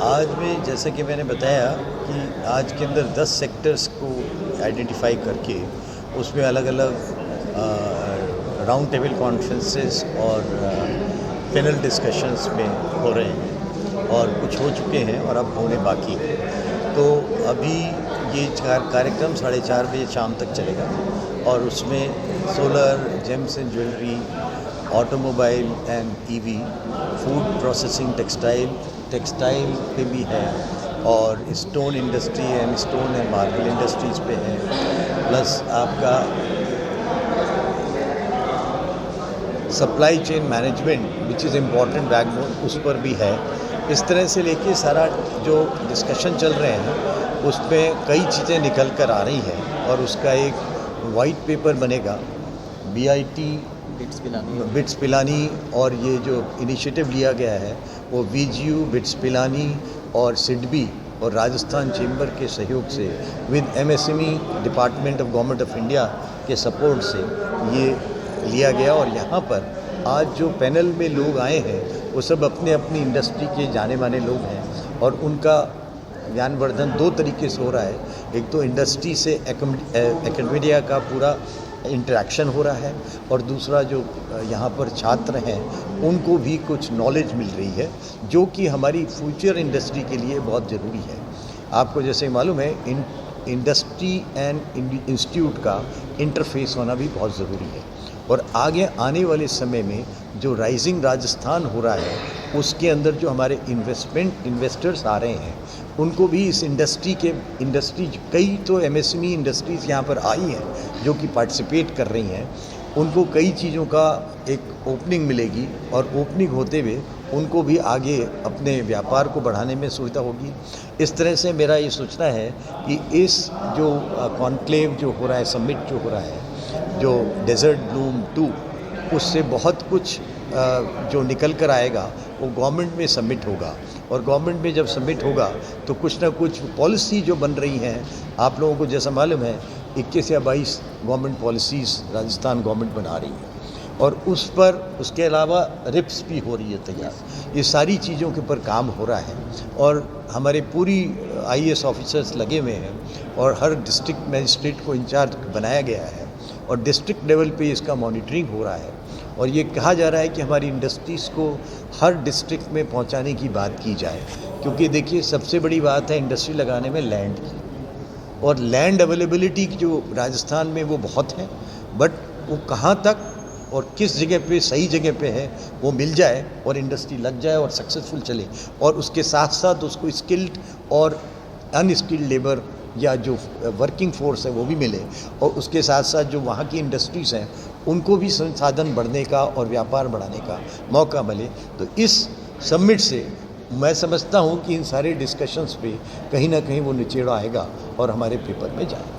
आज में जैसे कि मैंने बताया कि आज के अंदर 10 सेक्टर्स को आइडेंटिफाई करके उसमें अलग अलग राउंड टेबल कॉन्फ्रेंसेस और पैनल डिस्कशंस में हो रहे हैं और कुछ हो चुके हैं और अब होने बाकी हैं। तो अभी ये कार्यक्रम 4:30 बजे शाम तक चलेगा और उसमें solar, James and jewellery, automobile and EV, food processing, textile पे भी है और stone industry and stone and marble industries पे है, प्लस आपका supply chain management which is important backbone उस पर भी है। इस तरह से लेके सारा जो डिस्कशन चल रहे हैं उसमें कई चीज़ें निकल कर आ रही हैं और उसका एक वाइट पेपर बनेगा। BIT बिट्स पिलानी और ये जो इनिशिएटिव लिया गया है वो VGU, बिट्स पिलानी और सिडबी और राजस्थान चेंबर के सहयोग से with MSME department of government of India के सपोर्ट से ये लिया गया। और यहाँ पर आज जो पैनल में लोग आए हैं वो सब अपने अपनी इंडस्ट्री के जाने माने लोग हैं और उनका ज्ञानवर्धन 2 तरीके से हो रहा है। एक तो इंडस्ट्री से एकेडमिया का पूरा इंटरेक्शन हो रहा है और दूसरा जो यहाँ पर छात्र हैं उनको भी कुछ नॉलेज मिल रही है जो कि हमारी फ्यूचर इंडस्ट्री के लिए बहुत ज़रूरी है। आपको जैसे मालूम है इंडस्ट्री एंड इंस्टीट्यूट का इंटरफेस होना भी बहुत ज़रूरी है और आगे आने वाले समय में जो राइजिंग राजस्थान हो रहा है उसके अंदर जो हमारे इन्वेस्टर्स आ रहे हैं उनको भी इस इंडस्ट्री कई तो MSME इंडस्ट्रीज़ यहाँ पर आई हैं जो कि पार्टिसिपेट कर रही हैं, उनको कई चीज़ों का एक ओपनिंग मिलेगी और ओपनिंग होते हुए उनको भी आगे अपने व्यापार को बढ़ाने में सुविधा होगी। इस तरह से मेरा ये सोचना है कि इस जो कॉन्क्लेव जो हो रहा है, समिट जो हो रहा है, जो डेजर्ट ब्लूम 2, उससे बहुत कुछ जो निकल कर आएगा वो गवर्नमेंट में सबमिट होगा और गवर्नमेंट में जब सबमिट होगा तो कुछ ना कुछ पॉलिसी जो बन रही हैं, आप लोगों को जैसा मालूम है 21 या 22 गवर्नमेंट पॉलिसीज़ राजस्थान गवर्नमेंट बना रही है और उस पर उसके अलावा रिप्स भी हो रही है तैयार। ये सारी चीज़ों के ऊपर काम हो रहा है और हमारे पूरी IAS ऑफिसर्स लगे हुए हैं और हर डिस्ट्रिक्ट मजिस्ट्रेट को इंचार्ज बनाया गया है और डिस्ट्रिक्ट लेवल पे इसका मॉनिटरिंग हो रहा है और ये कहा जा रहा है कि हमारी इंडस्ट्रीज़ को हर डिस्ट्रिक्ट में पहुंचाने की बात की जाए, क्योंकि देखिए सबसे बड़ी बात है इंडस्ट्री लगाने में लैंड की और लैंड अवेलेबिलिटी जो राजस्थान में वो बहुत है, बट वो कहाँ तक और किस जगह पे सही जगह पे है वो मिल जाए और इंडस्ट्री लग जाए और सक्सेसफुल चले और उसके साथ साथ उसको स्किल्ड और अनस्किल्ड लेबर या जो वर्किंग फोर्स है वो भी मिले और उसके साथ साथ जो वहाँ की इंडस्ट्रीज़ हैं उनको भी संसाधन बढ़ने का और व्यापार बढ़ाने का मौका मिले। तो इस समिट से मैं समझता हूँ कि इन सारे डिस्कशंस पे कहीं ना कहीं वो निचेड़ा आएगा और हमारे पेपर में जाएगा।